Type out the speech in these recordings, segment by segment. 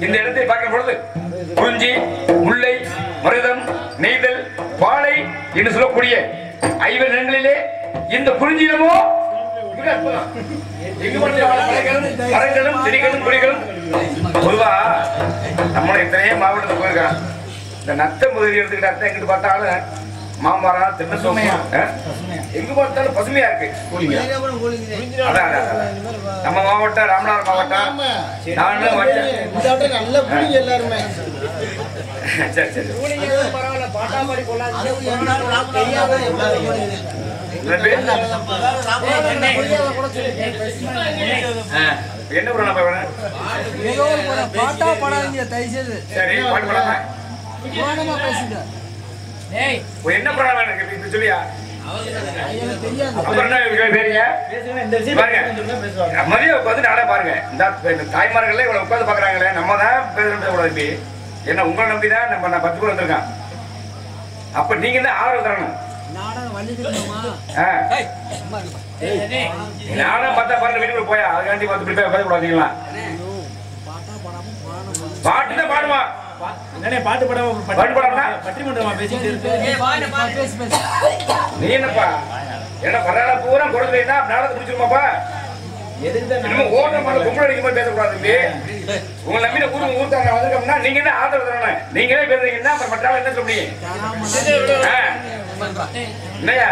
இந்த இடத்தை பார்க்கும் பொழுது குறிஞ்சி, முல்லை, மருதம், நெய்தல், பாலை என்று சொல்லக்கூடிய 5 நிலங்களிலே இந்த குறிஞ்சியினமோ மரங்களும் செடிகளும் கொடிகளும் பொதுவா நம்மள இத்தனையே மாவட்டத்துக்கு போயிருக்கான். இந்த நத்த முதலி எடுத்துக்கிட்ட எங்கிட்டு பார்த்தாலும் மாமரம் தென்னை சோமையா எங்க பார்த்தாலும் பசுமையா இருக்கு. நம்ம மாவட்டம் ராமநாதபுரம் மாவட்டம் சரி சரி என்ன சரி என்ன படம் எனக்கு சொல்லியா மதியம் உட்காந்து நாடே பாருங்க. இந்த தாய்மார்களே இவ்வளவு உட்காந்து பாக்குறாங்களே, நம்ம தான் பேசக்கூடாது. என்ன உங்களை நம்பிதான் நம்ம 10 பேர் வந்திருக்கான். அப்ப நீங்க தான் ஆதரவு தரணும். நானும் பார்த்தா பாருங்க வீட்டுக்குள்ள போயா அதுக்காண்டி பார்த்து இப்படி பேச கூடாதுங்களா பாட்டு தான் பாடுமா பாட்டு பாடாம பட்டிமன்றமா பேசிட்டு இருக்கு நீ என்னப்பா என்ன பரவாயில்ல பூரா குறைஞ்சா நாடகத்தை முடிச்சிருமாப்பா உங்களை நம்பின ஊர்த்தாங்க வந்திருக்கோம்னா நீங்க என்ன ஆதரவு தரணும் நீங்களே பேசுறீங்கன்னா மற்ற என்ன சொல்ல முடியும் இல்லையா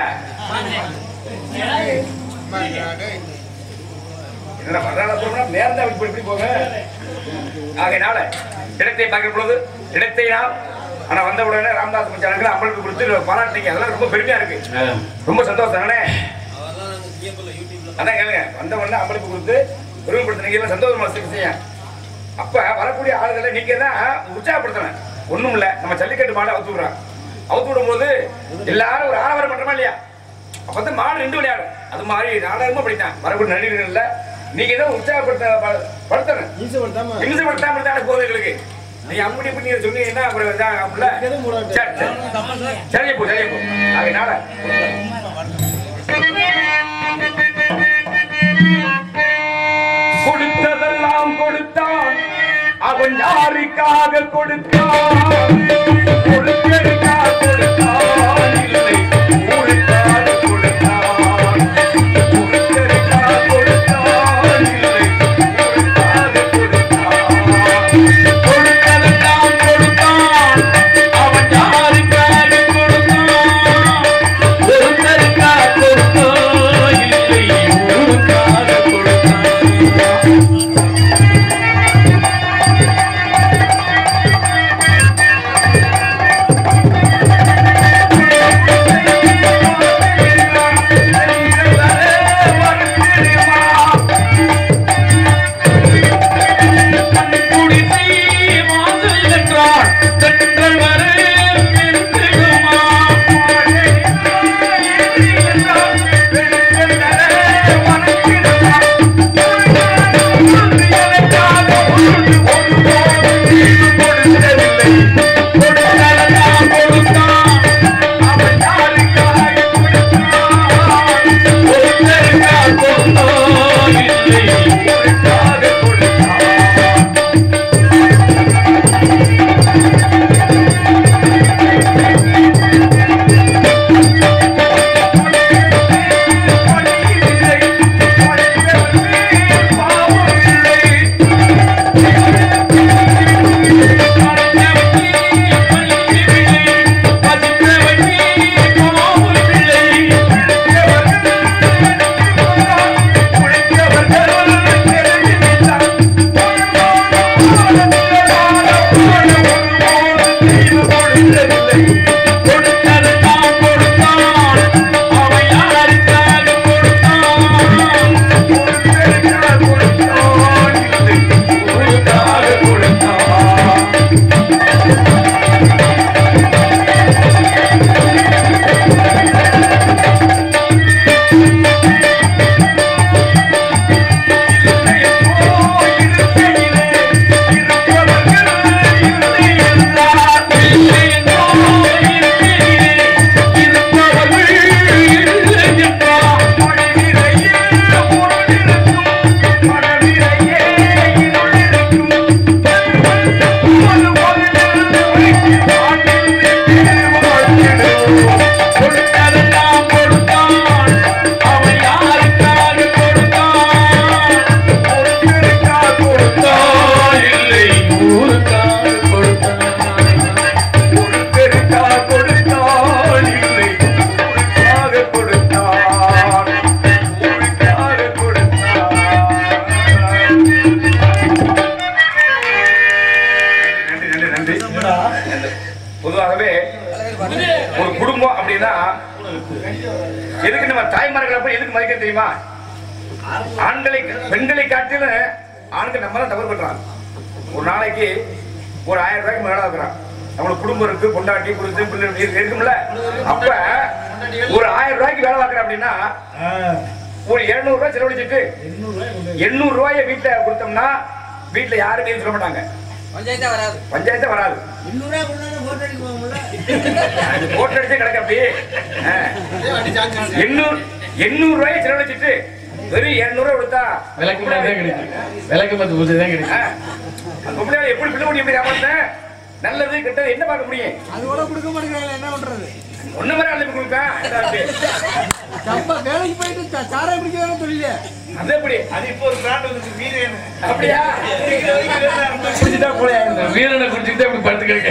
என்ன வர்றாங்க நேர்ந்தா இப்படி போங்க ஆகையினால இடத்தை பார்க்கிற பொழுது இடத்தை நாம் ஆனா வந்த உடனே ராமதாஸ் மச்சானுக்கு அம்பளுக்கு கொடுத்து பாராட்டிங்க அதெல்லாம் ரொம்ப பெருமையா இருக்கு ரொம்ப சந்தோஷம் தானே அதான் கேளுங்க வந்த உடனே அம்பளுக்கு கொடுத்து உரிமைப்படுத்தினீங்க சந்தோஷமா செய்ய அப்ப வரக்கூடிய ஆளுகளை நீங்க தான் உற்சாகப்படுத்தணும் ஒண்ணும் இல்ல நம்ம ஜல்லிக்கட்டு மாடு அவுத்து விடுறாங்க அவுத்து விடும் போது எல்லாரும் ஒரு ஆரவாரம் பண்றோமா இல்லையா அப்ப வந்து மாடு ரெண்டு விளையாடும் அது மாதிரி நாடகமா படித்தான் வரக்கூடிய நடிகர்கள்ல நீங்க தான் உற்சாகப்படுத்தணும் இம்சப்படுத்தாம இருந்தா போதைகளுக்கு நீங்க அப்படி இப்படி நீங்க சொன்னீங்கன்னா சரி போ அதனால கொடுத்ததெல்லாம் கொடுத்தான் அவன் யாருக்காக கொடுத்தான் கொடுத்ததுக்காக கொடுத்தான் இல்லை ஊருக்காக கொடுத்தான் கொடுத்ததுக்காக கொடுத்தான் இல்லை ஊருக்காக கொடுத்தான் கொடுத்ததெல்லாம் கொடுத்தான் அவன் யாருக்காக கொடுத்தான் கொடுத்ததுக்காக கொடுத்தான் இல்லை ஊருக்காக கொடுத்தான் பொதுவாகவே ஒரு குடும்பம் அப்படின்னா எதுக்கு நம்ம தாய்மார்களை போய் எதுக்கு மதிக்க தெரியுமா ஆண்களை பெண்களை காட்டிலும் ஆண்கள் நம்ம தான் தவறு பண்றாங்க ஒரு நாளைக்கு ஒரு 1000 ரூபாய்க்கு மேல இருக்கிறான் நம்மளுக்கு குடும்பம் இருக்கு பொண்டாட்டி குடுத்து பிள்ளை இருக்கும்ல அப்ப ஒரு 1000 ரூபாய்க்கு வேலை பார்க்கறேன் அப்படின்னா ஒரு 200 ரூபாய் செலவழிச்சிட்டு 800 ரூபாயை வீட்டுல கொடுத்தோம்னா வீட்டுல யாருமே சொல்ல மாட்டாங்க பஞ்சாயத்தே வராது போட்டு அடிச்சே கிடக்க அப்படி 800 ரூபாய் செலவழிச்சிட்டு வெறும் 200 ரூபாய் கொடுத்தா விளக்கு தான் கிடைக்கும். விளக்கு மத்து பூஜை தான் கிடைக்கும். அந்த பொம்பளை எப்படி பிள்ளை முடியும்? எப்படி காப்பாத்தேன்? நல்லது கெட்டது என்ன பார்க்க முடியும்? அது கூட கொடுக்க மாட்டேங்கிறாங்க, என்ன பண்றது? ஒண்ணு மாதிரி ஆளு கொடுப்பேன். வேலைக்கு போயிட்டு சாராய பிடிக்க தொழில அது எப்படி? அது இப்போ ஒரு பிராண்ட் வந்து வீரன். அப்படியா? குடிச்சுட்டா போல வீரனை குடிச்சுட்டு அப்படி படுத்து கிடக்க.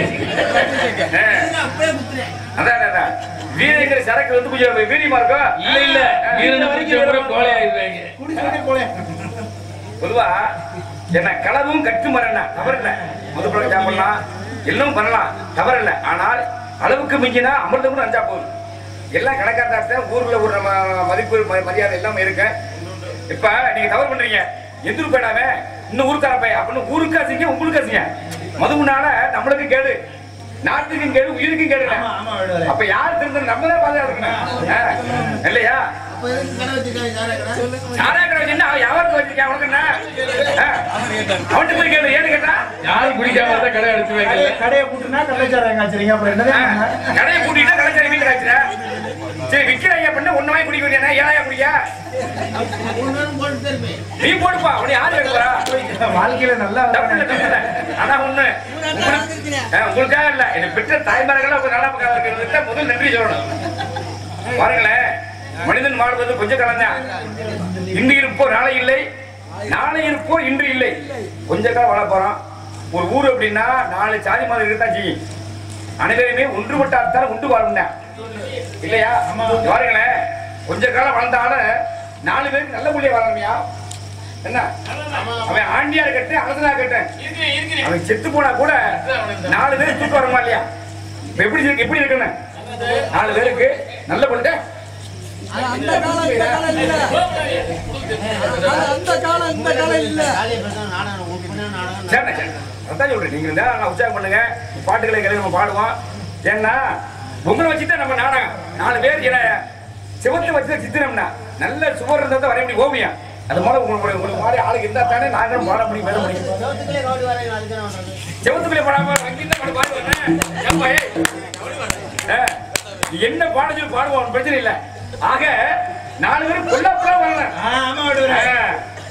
அதான் வீரங்கிற சரக்கு வந்து கொஞ்சம் வீரியமா இருக்கும். இல்ல வீரனை குடிச்ச கோலை ஆயிடுவாங்க. குடிச்சோடனே போல. பொதுவா என்ன களவும் கட்டு மரன்னா தவறு இல்லை. மதுப்பழம் சாப்பிடலாம், எல்லாம் பண்ணலாம், தவறு இல்லை. ஆனால் அளவுக்கு மிஞ்சினா அமிர்தம் கூட அஞ்சா போகுது. எல்லாம் கணக்காத்தான் ஊர்ல ஒரு நம்ம மதிப்பு மரியாதை எல்லாமே இருக்கு. இப்ப நீங்க தவறு பண்றீங்க, எந்த போயிடாம இன்னும் ஊருக்கார பையன் அப்படின்னு ஊருக்கு அசிங்க, உங்களுக்கு அசிங்க. மதுவுனால நம்மளுக்கு கேடு, நாட்டுக்கும் கேடு, உயிருக்கும் கேடு. அப்ப யார் திருந்த நம்ம தான் பாதுகாக்கணும் இல்லையா? சாராய கடை வச்சுன்னா யாருக்கு வச்சிருக்கேன் உனக்கு என்ன? அவன்கிட்ட போய் கேளு, ஏன்னு கேட்டா யாரும் குடிக்காம தான் கடை அடிச்சு வைக்கல. கடையை கூட்டினா கள்ளச்சாராயம் காய்ச்சறீங்க. அப்புறம் என்னதான் கடையை கூட்டிட்டா கள்ளச்சாராயம் வீட்டுல காய்ச்சுற. சரி விக்கிறாங்க அப்படின்னா ஒண்ணு வாங்கி குடிக்க வேண்டிய ஏழையா குடிக்க நீ போடுப்பா. உன்னை யாரு எடுக்கிறா? வாழ்க்கையில நல்லா ஆனா ஒண்ணு உங்களுக்காக இல்ல, எனக்கு பெற்ற தாய்மார்கள் நல்லா இருக்கிறது முதல் நன்றி சொல்லணும். பாருங்களேன், மனிதன் வாழ்வது கொஞ்சம் காலம். இன்று இருப்போர் நாளை இல்லை, நாளை இருப்போர் இன்று இல்லை. கொஞ்ச காலம் வாழ போறோம். ஒரு ஊர் அப்படின்னா 4 சாதி மாதிரி இருக்கத்தான் செய்யும். அனைவருமே ஒன்றுபட்டால் உண்டு வாழுங்க இல்லையா? பாருங்களேன், கொஞ்ச காலம் வாழ்ந்தாலும் 4 பேருக்கு நல்ல புள்ளிய வாழணுமையா? என்ன அவன் ஆண்டியா இருக்கட்டும், அரசனா இருக்கட்டும், அவன் செத்து போனா கூட 4 பேர் தூக்க வருமா இல்லையா? எப்படி இருக்கணும்? 4 பேருக்கு நல்ல புள்ள. அந்த காலம் இந்த காலம் இல்ல. அந்த காலம் இந்த காலம் இல்ல. சரி அதான் சொல்றேன். நீங்க இருந்தா நான் உற்சாகம் பண்ணுங்க, பாட்டுகளை கேள்வி நம்ம பாடுவோம். ஏன்னா உங்களை வச்சுட்டு நம்ம நாடகம் 4 பேர் சிவத்தை வச்சு சித்திரம்னா நல்ல சுவர் இருந்தா வரைய முடியும் ஓவியம். அது போல உங்களுக்கு மாதிரி ஆளுக்கு இருந்தா தானே நாங்களும் பாட முடியும், பேச முடியும். செவத்துக்குள்ளே பாடாம அங்கிருந்து பாடுவாங்க. என்ன பாடஞ்சு பாடுவோம், பிரச்சனை இல்லை. ஆக 4 பேரும் கொல்லப்புறம் வரலாம்.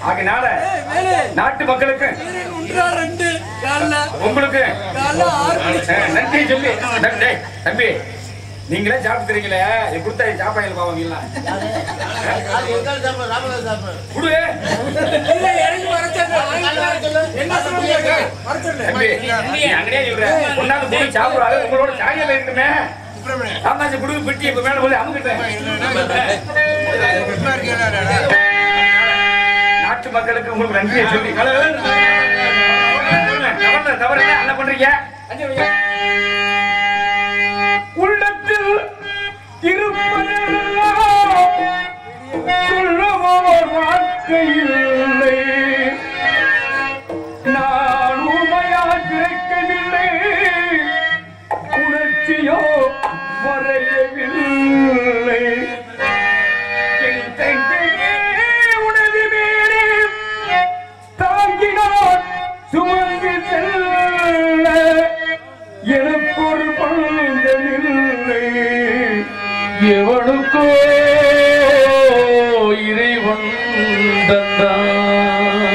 ஆகினால நாட்டு மக்களுக்கு உங்களுக்கு நன்றி சொல்லி, தம்பி நீங்களே சாப்பிட்டுறீங்களே, கொடுத்த சாப்பாடு பாவீங்களா? அங்கேயே சொல்றேன், ஒன்னாவது போய் சாப்பிடுறாங்க. உங்களோட சாயல் இருக்குமே சாமாஜி குடும்ப பெட்டி இப்ப மேல போய் அமுக்கிட்டேன். நாட்டு மக்களுக்கு உங்களுக்கு நன்றியை சொல்லி தவறு என்ன பண்றீங்க? உள்ளத்தில் இருப்பதெல்லாம் சொல்லவோ வார்த்தை இல்லை. நான் உண்மையா கிடைக்கவில்லை, உணர்ச்சியோ வரையவில்லை. உணவு மேலே தாங்கினார் சுமந்து செல்ல எனக்கு ஒரு பந்தமில்லை. எவனுக்கோ இறைவன் தந்தான்.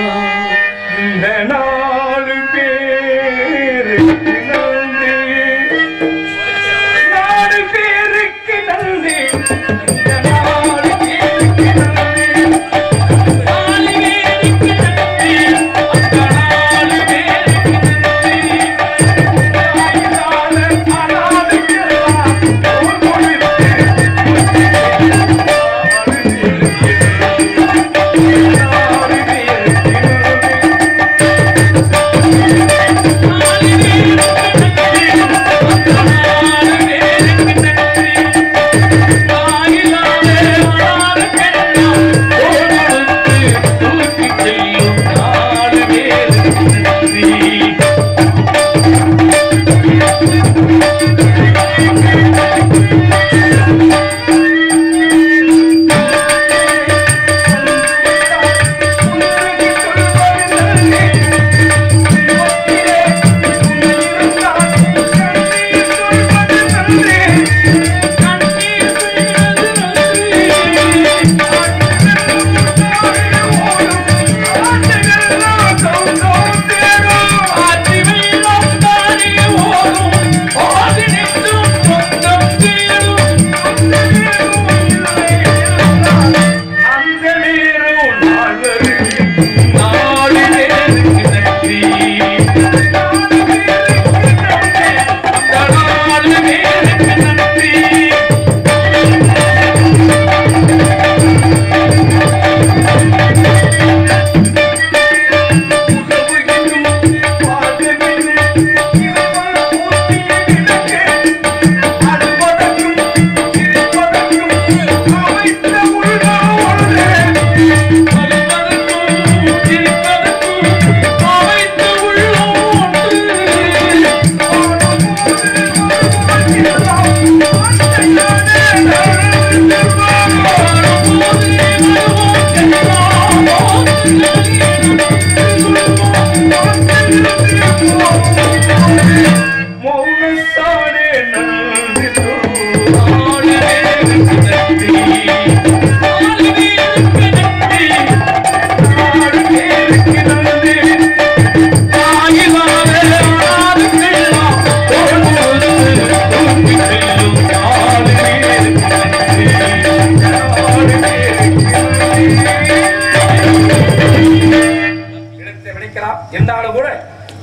இருந்தாலும் கூட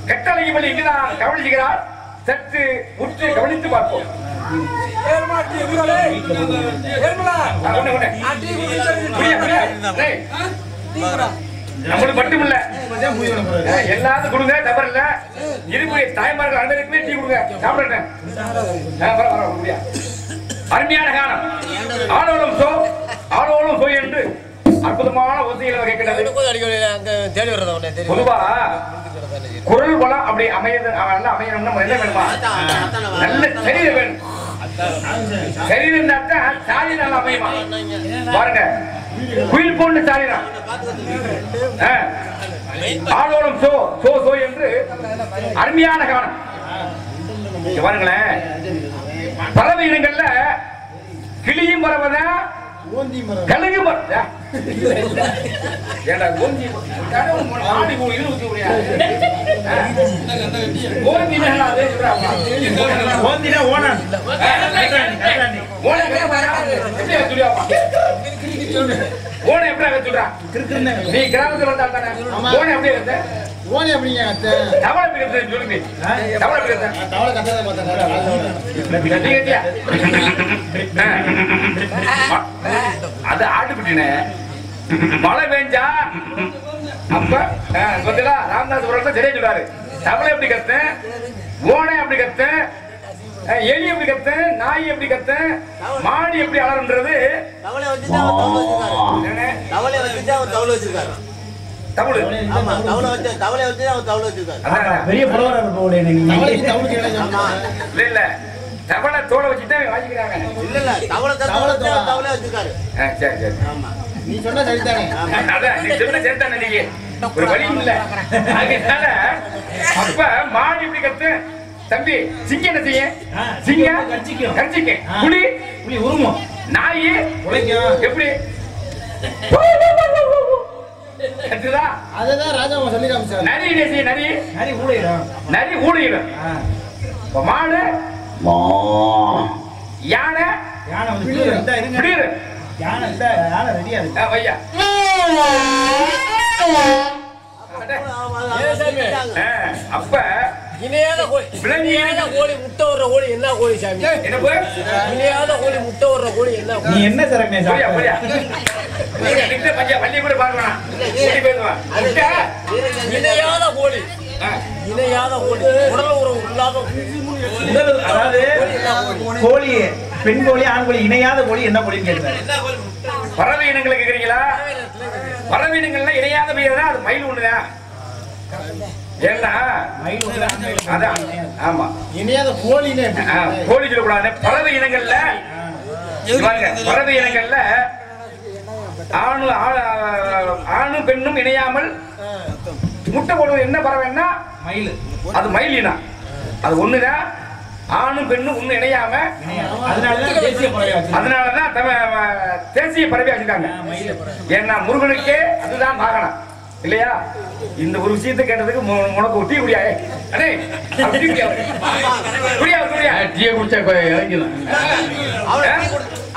கட்டளைக்கு பள்ளி இங்குதான் கவனிக்கிறார். சற்று உற்று கவனித்து பார்ப்போம். நம்மளுக்கு மட்டும் இல்ல, எல்லாரும் கொடுங்க, தவறு இல்ல. இருமுறை தாய்மார்கள் அனைவருக்குமே டீ கொடுங்க, சாப்பிடுறேன். அருமையான காலம். ஆடோளும் சோ ஆடோளும் சோ என்று அற்புதமான ஓசைகள் கேட்கிறது. பொதுவா குரல் வளம் அப்படி அமையணும்னா என்ன வேணுமா? நல்ல சரீரம் வேணும். சரீரம் தான் சாதி நல்லா அமையுமா? பாருங்க, குயில் போன்று சாதிதான். ஆடோளும் சோ சோ சோ என்று அருமையான காலம். பாருங்களேன், பறவை இனங்கள்ல கிளியும் பறவைதா, கழுகு பறவை. ஓனை எப்படி வச்சுடுறா? நீ கிராமத்துல வந்தா தானே ஓனை எப்படி வந்த? ஓனை எப்படிங்க தவளை பிடிக்கிறது சொல்லுங்க. தவளை பிடிக்கிறது தவளை கட்டதை அது ஆட்டுக்குட்டினே. மழை பெஞ்சா அப்ப கொஞ்சம் ராமதாஸ் சரியா சொல்றாரு. தவளை எப்படி கத்து, ஓனை எப்படி கத்து, எலி எப்படி கத்து, நாய் எப்படி கத்து, மாடி எப்படி அலறுன்றது. பெரிய இல்ல தவளை தோலை வச்சுட்டு வாங்கிக்கிறாங்க. சரி சரி, நீ சொன்ன சரிதானே. நீ சொன்ன சரிதானே. நீங்க ஒரு வழி இல்ல. அதனால அப்ப மாடி எப்படி கத்து, தம்பி சிங்க என்ன செய்ய, சிங்க கர்ச்சிக்க, புலி புலி உருமும், நாய் உழைக்கும் எப்படி கத்துதா. அதுதான் ராஜா சொல்லி காமிச்சார். நரி என்ன செய்ய, நரி நரி ஊழிடும், நரி ஊழிடும். மாடு யானை யானை பிடிரு, யானை யானை ரெடியா இருக்கு வையா. அப்ப இணையாத கோழி, இணையாத கோழி முட்டை வர்ற கோழி என்ன கோழி சாமி? என்ன போய் இணையாத கோழி முட்டை வர்ற கோழி என்ன? நீ என்ன சரக்கு போயா போயா நீங்க பஞ்சா பள்ளி கூட பார்க்கலாம். இணையாத கோழி, இணையாத கோழி, உடல் உறவு இல்லாத அதாவது கோழி, பெண் கோழி, ஆண் கோழி, இணையாத கோழி என்ன கோழின்னு கேட்கிறாரு. பறவை இனங்களை கேக்குறீங்களா? பறவை இனங்கள்ல இணையாத பெயர் அது மயில் ஒண்ணுதான். ஏன்னா அதான் ஆமா, இணையாத கோழின்னு கோழி சொல்லக்கூடாது. பறவை இனங்கள்ல பறவை இனங்கள்ல ஆணும் பெண்ணும் இணையாமல் முட்டை போடுவது என்ன பறவைன்னா மயில். அது மயில் இனம். அது ஒண்ணுதான், ஆணும் பெண்ணும் ஒண்ணு இணையாம. அதனாலதான் தேசிய பறவை வச்சிருக்காங்க. ஏன்னா முருகனுக்கே அதுதான் வாகனம் இல்லையா? இந்த ஒரு விஷயத்தை கேட்டதுக்கு உனக்கு ஒரு டீ குடியா? அடே டீ குடியா? குடியா குடியா? டீ குடிச்சா இறங்கிடும்.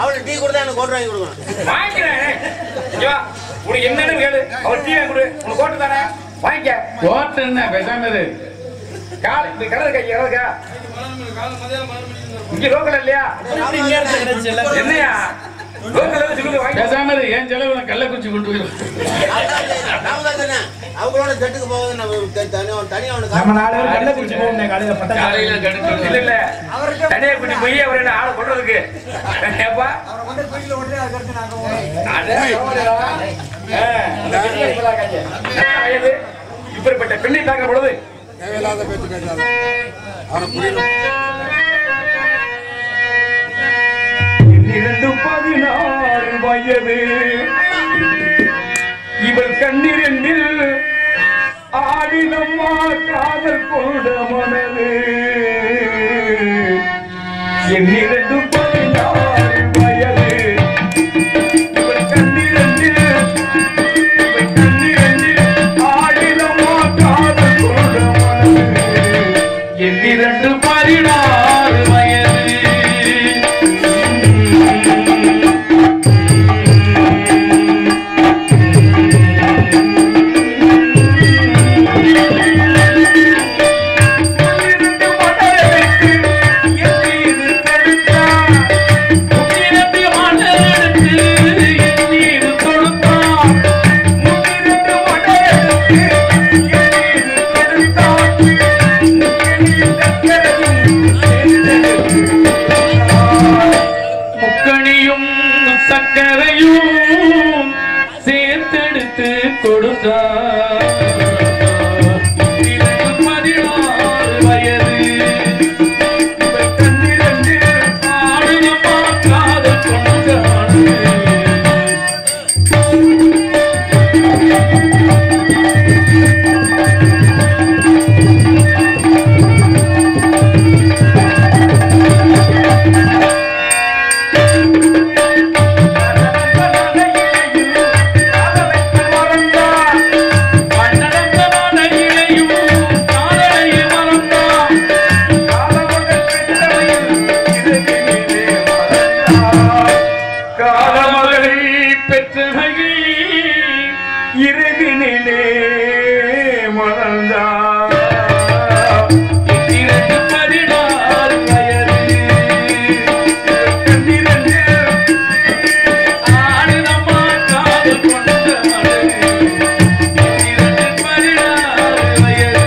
அவளுக்கு டீ கொடுத்தா எனக்கு கோட்டை வாங்கி கொடுக்கணும். வாங்கிக்கிறேன். உனக்கு என்னன்னு கேளு, அவர் டீ வாங்கி கொடு. உனக்கு கோட்டு தானே வாங்கிக்க. கோட்டு என்ன பேசாம காலை இந்த கடை இருக்கா? இங்க இருக்கா? இங்க லோக்கல் இல்லையா? என்னையா லோக்கல் சொல்லுங்க வாங்கி பேசாம ஏன் செலவு கள்ளக்குறிச்சி கொண்டு போயிடும். அவங்களோட செட்டுக்கு போகுது. நம்ம 4 பேர் கள்ளக்குறிச்சி போகணும் காலையில 10 இல்ல இல்ல தனியா கூட்டி போய் அவர் என்ன ஆளை கொள்றதுக்கு ஏப்பா இப்படிப்பட்ட பெண்ணை பார்க்கிற பொழுது தேவையில்லாத பேச்சு கேட்டாரு. அவனை புரியல. 16 வயது இவள் கண்ணிரண்டில் ஆடினம்மா காதல் கொண்ட மனது. 16 வயது இவள் கண்ணிரண்டில் ஆடினம்மா காதல் கொண்ட மனது. 16 வயது பெத்து கொடுத்தார் 16 வயது ஆடுதம்மா காதல் கொண்டாடு இரவினிலே மறந்தார் 16 வயது ஆடுதம்மா காதல் கொண்டாடு 16 வயது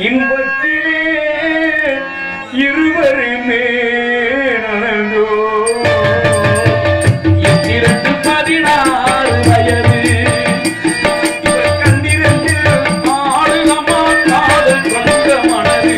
இன்பத்திலே இருவருமே நடந்தோ 16 வயது இவர் கண்டிரண்டில் ஆடுதம்மா காதல் கொண்ட மனது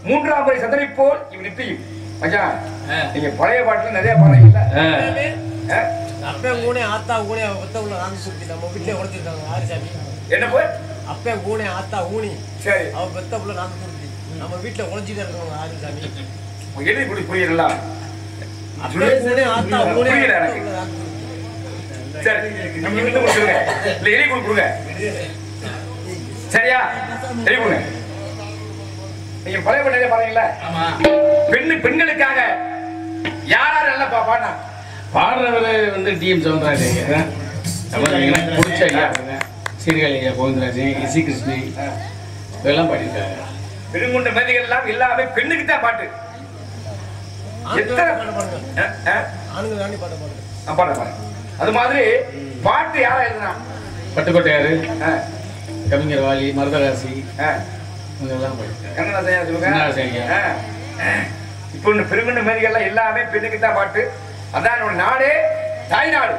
மூன்றாம் முறை சந்தனை போல் இவன் நிற்பியும். மச்சான் நீங்க பழைய பாட்டுல நிறைய பாடுறீங்கல்ல. அப்பே கூனே ஆத்தா கூனே ஒத்தவுல நான் சுத்தி நம்ம வீட்லயே உடைச்சிருக்காங்க ஆரிசாமி. என்ன போய் அப்பே கூனே ஆத்தா ஊனி சரி அவ பெத்தவுல நான் சுத்தி நம்ம வீட்ல உடைச்சிட்டு இருக்காங்க ஆரிசாமி. எழுதி குடி புரியல. அப்பே கூனே ஆத்தா ஊனே புரியல எனக்கு. சரி நீங்க எழுதி கொடுங்க. இல்ல எழுதி கொடுங்க. சரியா? எழுதி கொடுங்க. நீங்க பழைய பாட்டு பாடுறீங்கல்ல. ஆமா. பெண்களுக்காக யார் யார் நல்லா பாடுனா? பாடுறவர் வந்து டிஎம் சவுந்தரராஜன், எனக்கு பிடிச்ச ஐயா சீர்காழி ஐயா கோவிந்தராஜன், இசி கிருஷ்ணி இதெல்லாம் பாடிட்டாங்க. பெருங்குண்ட மேதைகள் எல்லாம் எல்லாமே பெண்ணுக்கு தான் பாட்டு. எத்தனை ஆண்கள் தாண்டி பாட பாடுங்க. பாடுங்க. அது மாதிரி பாட்டு யாரா எழுதுனா? பட்டுக்கோட்டையாரு, கவிஞர் வாலி, மருதராசி இதெல்லாம் பாடிட்டாங்க. கண்ணதாசன் சொல்லுங்க. இப்போ இந்த பெருங்குண்ட மேதைகள் எல்லாமே பெண்ணுக்கு தான் பாட்டு. அதான் நம்ம நாடே தாய் நாடு.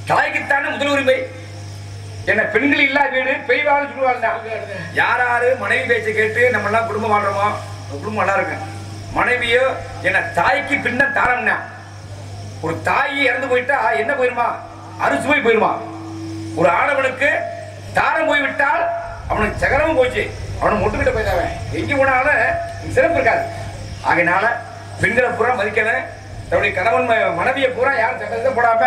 தாய்க்குத்தானே முதல் உரிமை. என்ன பெண்கள் இல்லா வீடு பெய்வாள் சொல்லுவாங்க. யாராரு மனைவி பேச்சை கேட்டு நம்ம எல்லாம் குடும்பம் வாழ்றோமோ குடும்பம் நல்லா இருக்கு. மனைவியோ என்ன தாய்க்கு பின்ன தாரம்னா, ஒரு தாய் இறந்து போயிட்டா என்ன போயிருமா? அறுசுவை போயிருமா? ஒரு ஆடவனுக்கு தாரம் போய்விட்டால் அவனுக்கு சகலமும் போச்சு. அவனை ஒட்டுக்கிட்ட போயிட்டாவன். எங்க போனாலும் சிறப்பு இருக்காது. ஆகையினால பெண்களை பூரா மதிக்கணும். தன்னுடைய கணவன் மனைவியை பூரா யாரும் சட்டத்தை போடாம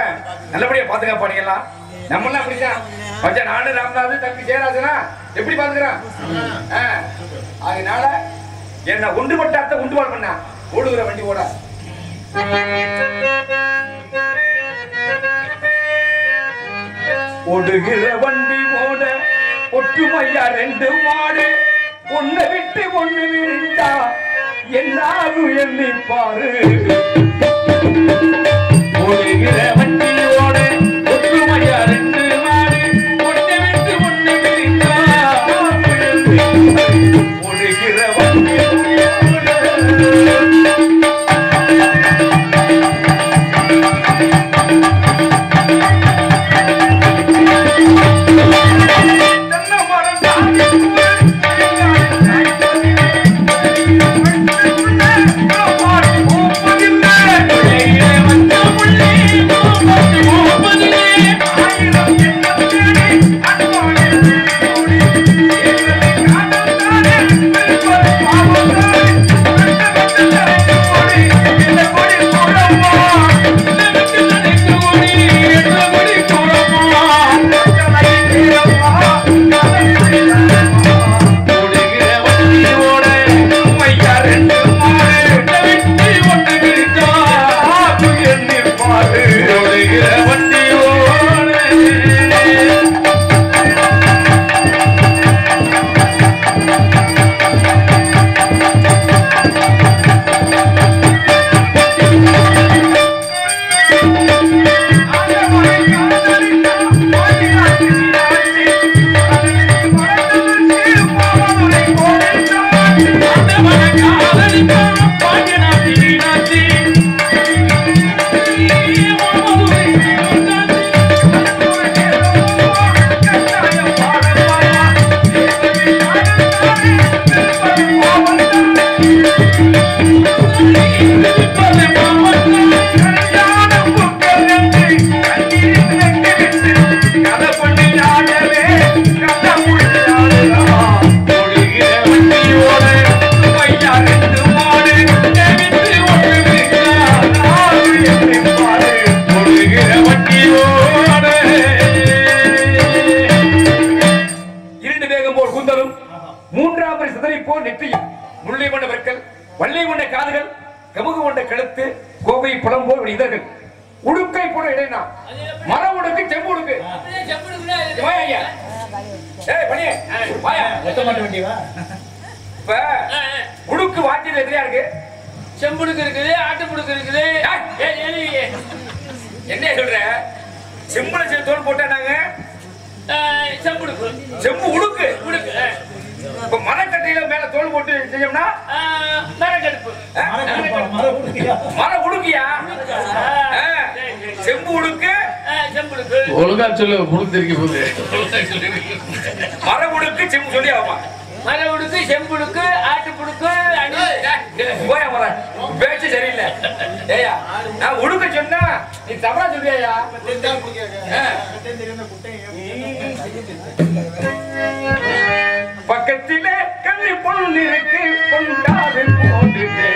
நல்லபடியா பாத்துக்க பாடிக்கலாம். நம்ம எல்லாம் அப்படிதான். மச்சா நானு ராமநாது தம்பி ஜெயராஜனா எப்படி பாத்துக்கிறான்? அதனால என்ன ஒன்றுபட்டாத்த உண்டுவாள் பண்ணா ஓடுகிற வண்டி ஓட ஓடுகிற வண்டி ஓட ஒற்றுமையா ரெண்டு மாடு ஒன்னை விட்டு ஒண்ணு விழுந்தா என்னாலும் எண்ணி பாரு. ஓடுகிற வண்டியோட ஒற்றுமையா ரெண்டு மாடு ஒன்னை விட்டு ஒண்ணு விழுந்தா ஓடுகிற வண்டியோட உடுக்கு வாத்தியத்துல எதிரியா இருக்கு. செம்புடுக்கு இருக்குது, ஆட்டுப்புடுக்கு இருக்குது. என்ன சொல்ற? செம்புல தோல் போட்டா நாங்க செம்புடுக்கு செம்பு உடுக்கு உடுக்கு. இப்ப மரக்கட்டையில மேல தோல் போட்டு செஞ்சோம்னா மரக்கடுப்பு மர உடுக்கியா? செம்பு உடுக்கு செம்புடுக்கு ஒழுங்கா சொல்லு. புடுத்திருக்க போது மர உடுக்கு செம்பு சொல்லி ஆகுமா? மர உடுக்கு செம்புடுக்கு ஆட்டுப்புடுக்கு பேச்சு சரியில்லை. ஏயா நான் உடுக்க சொன்னா நீ தவறா சொல்றியா? பக்கத்திலே கண்ணி பொண்ணு இருக்கு பொண்டாது போட்டுட்டு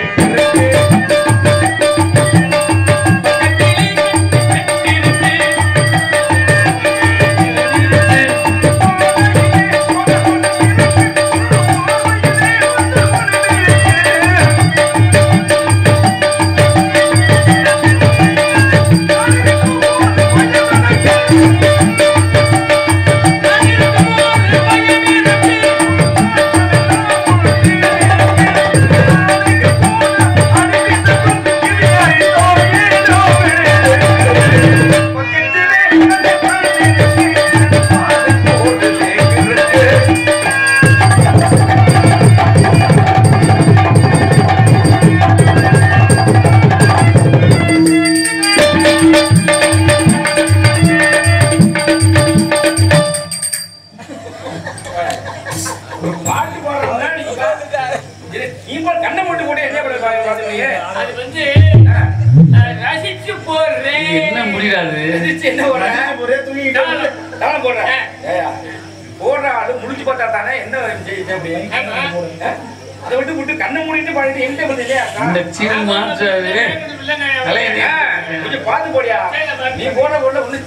முடிச்சு பார்த்தா தானே என்ன அதை விட்டு விட்டு கண்ணை மூடிட்டு பாடிட்டு எங்க இல்லையா கொஞ்சம் பார்த்து போடியா. நீ போட போட ஒண்ணு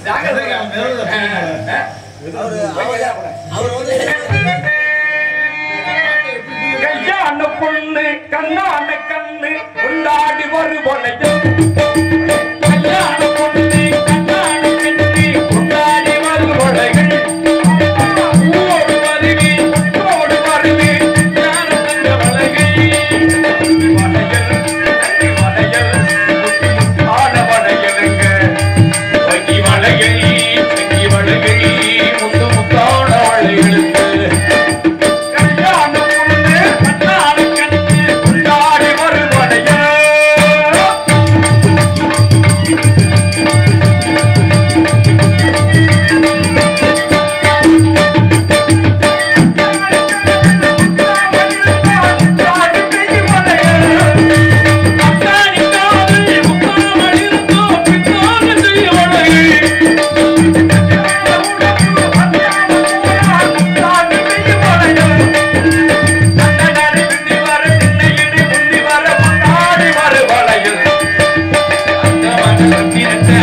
கல்யாண பொண்ணு கண்ணான கண்ணு கொண்டாடி வருவனையும் கல்யாண பொண்ணு கண்ணான கண்ணு கொண்டாடி வருவனைகள்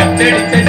அச்சடிச்ச